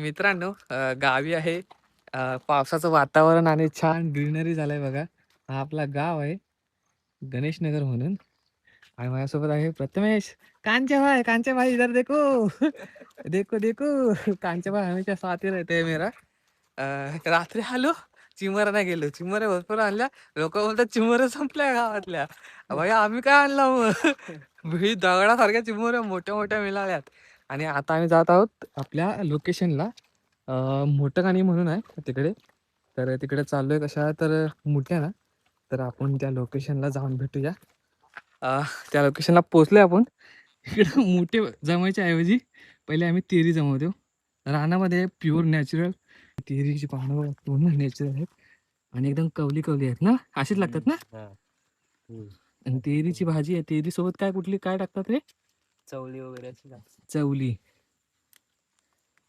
मित्रांनो, गावी आहे. पावसाचं वातावरण आणि छान ग्रीनरी झालंय बघा. हा आपला गाव आहे, गणेशनगर म्हणून. आणि माझ्यासोबत आहे प्रथमेश. कांचे भाई इधर देखो. देखो देखो, कांचे भाई हमेशा साथी रहते हैं मेरा. रात्री आलो, चिमर नाही गेलो. चिमऱ्या भरपूर आणल्या. लोक बोलतात चिमऱ्या संपल्या गावातल्या. भाई आम्ही काय आणला मग? भाई दगडासारख्या चिमऱ्या मोठ्या मोठ्या मिळाल्यात. आणि आता आम्ही जात आहोत आपल्या लोकेशनला. मोठं गाणी म्हणून आहे तिकडे. तर तिकडे चाललोय कशा तर मोठ्या ना. तर आपण त्या लोकेशनला जाऊन भेटूया. त्या लोकेशनला पोहोचलोय आपण. इकडे मोठे जमायच्या ऐवजी पहिले आम्ही तेरी जमवतो. रानामध्ये प्युअर नॅचरल तेरीची पानं बघा, पूर्ण नॅचरल आहेत आणि एकदम कवली कवली आहेत ना, अशीच लागतात ना. आणि तेरीची भाजी आहे. तेरी सोबत काय कुठली काय टाकतात रे? चवली वगैरे अशी चवली.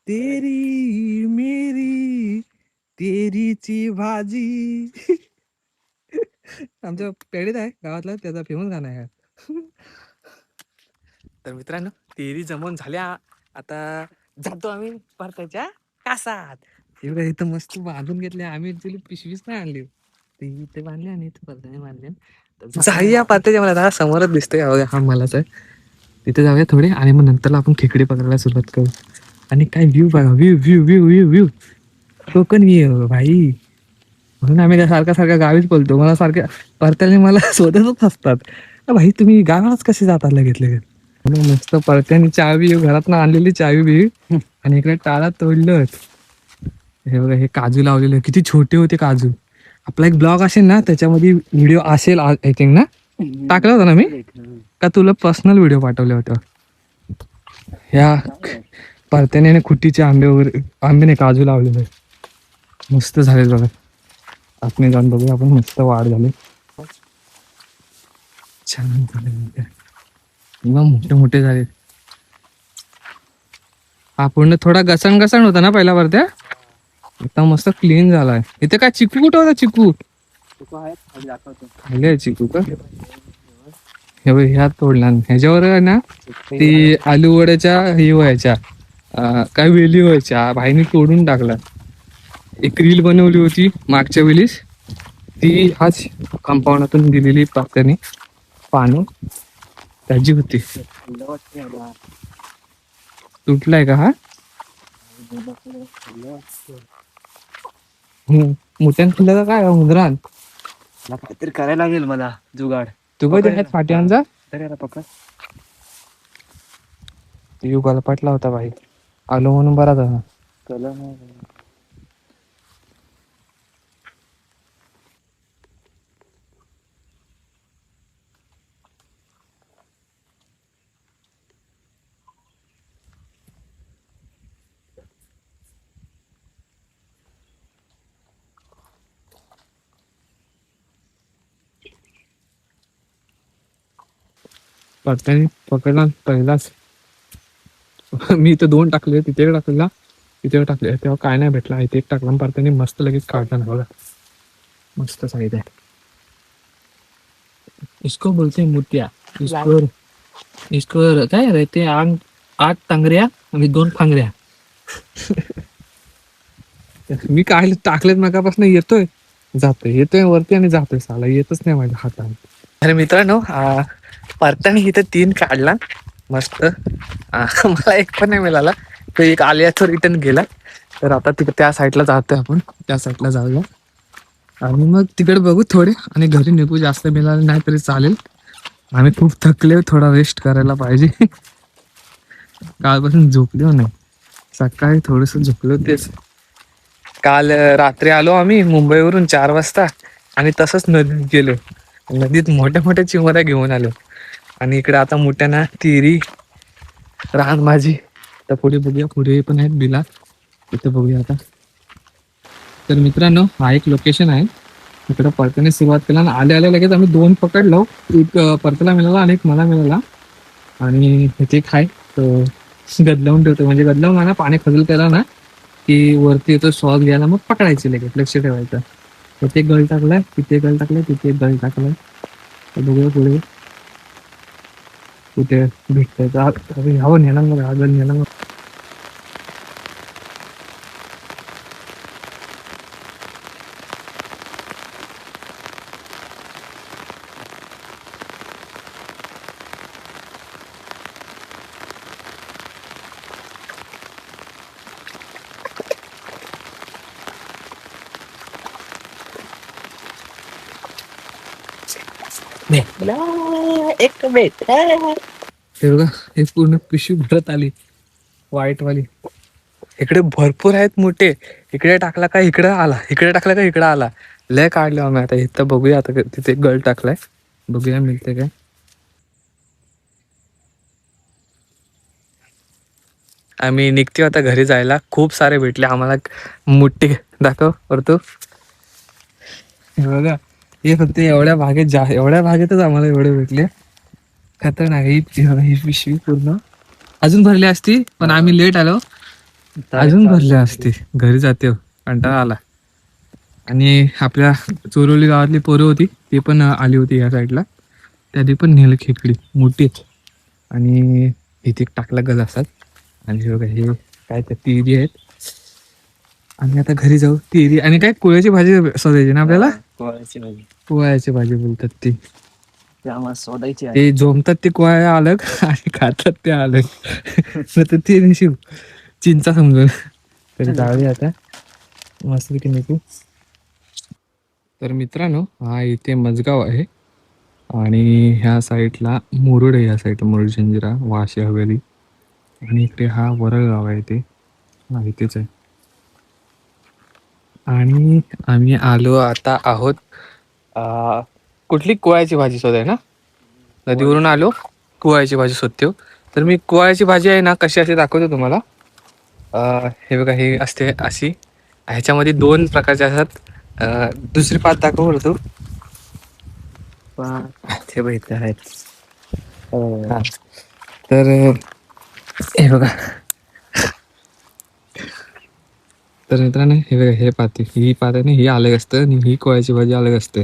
तेरी मेरी तेरीची भाजी. आमच्या पेढीत आहे गावातला, त्याचा फेमस गाणं आहे. तर मित्रांनो, तेरी जमवून झाल्या. आता जातो आम्ही परताच्या कासात. एवढं इथं मस्त बांधून घेतले आम्ही. ऍक्च्युली पिशवीच नाही आणली, ते इथे बांधले आणि इथे परताने बांधले. जाऊया परताच्या, मला समोरच दिसतोय हा मलाच आहे. तिथे जाऊया थोडे आणि मग नंतर आपण खेकडे पकडायला सुरुवात करू. आणि काय व्ह्यू बघा, view view view view view Konkan view भाई. म्हणून आम्ही त्या सारखा सारखा गावीच बोलतो. मला सारख्या परत्याने मला शोधतच असतात, भाई तुम्ही गावालाच कसे जाता लगेच लगेच. म्हणून मस्त परत्याने चावी घरात आणलेली चावी बी आणि इकडे टाळा तोडलं. हे बघा, हे काजू लावलेले किती छोटे होते काजू. आपला एक ब्लॉग असेल ना, त्याच्यामध्ये व्हिडिओ असेल आय थिंक ना, टाकला होता ना मी का तुला पर्सनल व्हिडिओ पाठवले होते. ह्या परत्याने खुट्टीचे आंबे वगैरे, आंबे नाही काजू लावलेले मस्त झाले बघा. आतमध्ये जाऊन बघूया आपण. मस्त वाढ झाली, छान झाले, मोठे मोठे झाले. हा पूर्ण थोडा घसण घसण होता ना पहिला वरत्या, आता मस्त क्लीन झालाय. इथे काय चिकू कुठं होता? चिकू खाली आहे चिकू का? हे बघ, ह्या तोडला ह्याच्यावर आहे ना, ती आलू वड्याच्या हे व्हायच्या, काय वेली व्हायच्या, भाईने तोडून टाकला. एक रील बनवली होती मागच्या वेळीस, ती आज कंपाऊंडातून दिलेली पात्याने पानं त्याची होती. तुटलाय का हा? मोठ्यान तुला काय उंदरान काहीतरी करायला लागेल मला जुगाड. तू कधी आहेत फाट्यांचा पकड. युगाला पटला होता भाई, आलो म्हणून बरा झाला. परत्याने पकडला पहिलाच. मी इथे 2 टाकले, तिथे टाकलेला, तिथे टाकले, तेव्हा काय नाही भेटला. इथे एक टाकला परत्याने मस्त लगेच काढला ना बघा, मस्त साईज आहे. इसको बोलते हैं मुत्या. इसको काय रहते 8 टांगऱ्या आणि 2 फांगऱ्या. मी काय टाकलेत मगापासून, येतोय जातोय, येतोय वरती आणि जातोय, साला येतच नाही माझ्या हाताने. अरे मित्रांनो, परताने इथे 3 काढला मस्त. मला एक पण नाही मिळाला, तो एक आलिया तो रिटर्न गेला. तर आता तिकडे त्या साईडला जातोय आपण, त्या साईडला जाऊया आणि मग तिकडे बघू थोडे आणि घरी निघू. जास्त मिळाले नाही तरी चालेल, आम्ही खूप थकले, थोडा रेस्ट करायला पाहिजे. कालपासून झोपलो नाही, सकाळी थोडस झोपलो. तेच काल रात्री आलो आम्ही मुंबईवरून 4 वाजता आणि तसंच नदीत गेलो. नदीत मोठ्या मोठ्या चिमऱ्या घेऊन आलो आणि इकडे आता मोठ्या ना तेरी रान माझी. तर पुढे बघूया, पुढे पण आहेत बिला, तिथे बघूया आता. तर मित्रांनो, हा एक लोकेशन आहे, इकडे परताने सुरुवात केला आणि आले आले लगेच आम्ही 2 पकडलो. एक परताला मिळाला आणि एक मला मिळाला. आणि इथे एक आहे तो गदलावून ठेवतो, म्हणजे गदलावून ना पाणी खजल केला ना की वरती येतो श्वास घ्यायला, मग पकडायचे लगेच, लक्ष ठेवायचं. तिथे गळ टाकलाय, तिथे गळ टाकलाय, तिथे गळ टाकलाय. तर बघूया पुढे कुठे भेटतंय. हवं नेला मग, हा गल नेला मग. एक भेट हे बघा हे पूर्ण पिशवी भरत आली व्हाईट वाली. इकडे भरपूर आहेत मोठे. इकडे टाकला का इकडे आला, इकडे टाकला का इकडे आला. लय काढले आम्ही आता. इथं बघूया आता तिथे गळ टाकलाय, बघूया मिळते काय. आम्ही निघतो आता घरी जायला. खूप सारे भेटले आम्हाला. मोठे दाखव परतू. हे बघा हे फक्त एवढ्या भागेतच आम्हाला एवढे भेटले. खतरनाक. ही पिशवी पूर्ण अजून भरली असती पण आम्ही लेट आलो. अजून भरली असती. घरी जाते कंटाळा आला. आणि आपल्या चोरवली गावातली पोरं होती ती पण आली होती या साईडला. त्याने पण नेलं खेकडी मोठीच. आणि इथे टाकला गज असतात. आणि हे बघा हे काय त्या तिरी आहेत. आणि आता घरी जाऊ. तिरी आणि काय कोळ्याची भाजी शोधायची ना आपल्याला. कोळ्याची भाजी. कोळ्याची भाजी बोलतात ती. ते आम्हाला शोधायची आहे. ते झोमतात ते कोळ्या अलग आणि खातात ते अलग. तर ते नशीब चिंचा समजून. तरी जाऊया आता मस्त की नको. तर मित्रांनो हा इथे मजगाव आहे. आणि ह्या साईडला मुरुड आहे. या साईडला मुरुड जंजिरा वाशी हवेली. आणि इकडे हा वरळगाव आहे ते. हा इथेच आहे. आणि आम्ही आलो आता आहोत कुठली कोळ्याची भाजी शोधाय ना. नदीवरून आलो कोळ्याची भाजी शोधतो. तर मी कोळ्याची भाजी आहे ना कशी असे दाखवतो तुम्हाला. हे बघा हे असते अशी. ह्याच्यामध्ये 2 प्रकारचे असतात. दुसरी पात दाखव बरं तू. ते बघितले आहेत. हा. तर हे बघा. तर मित्रांनो हे बघा हे पाती ही पात आहे ना ही अलग असतं आणि ही कोळ्याची भाजी अलग असते.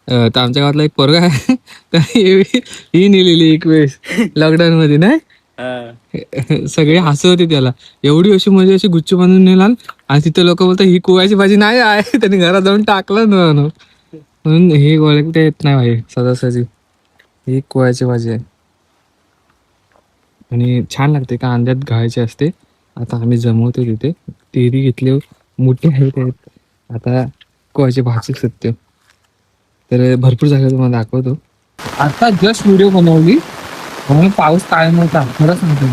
तर आमच्या गावातला एक पोरगा आहे तर ही नेलेली एक वेळेस लॉकडाऊन मध्ये नाही. सगळे हसत होते त्याला. एवढी अशी म्हणजे अशी गुच्छ बांधून नेला. आणि तिथे लोक बोलतात ही कोळ्याची भाजी नाही आहे. त्यांनी घरात जाऊन टाकलं ना म्हणून हे ओळखता येत नाही भाई सहजासहजी. ही कोळ्याची भाजी आहे. आणि छान लागते का अंड्यात घालायची असते. आता आम्ही जमवतो तिथे. तेरी घेतले मोठे आहेत. आता कोळ्याची भाजी शोधतो. तर भरपूर जागा तुम्हाला दाखवतो. आता जस्ट व्हिडिओ बनवली म्हणून पाऊस काय नव्हता. खरं सांगतो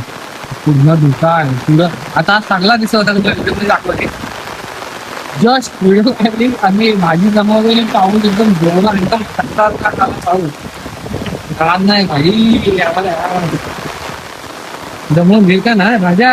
पूर्ण धुका आहे पुढं. आता चांगला दिसत होता व्हिडिओ दाखवते. जस्ट व्हिडिओ काढली आम्ही भाजी जमवलेली. पाऊस एकदम जोरात एकदम खतरनाक आला पाऊस. काम नाही भाई आम्हाला जमवून घेईल का ना भाज्या.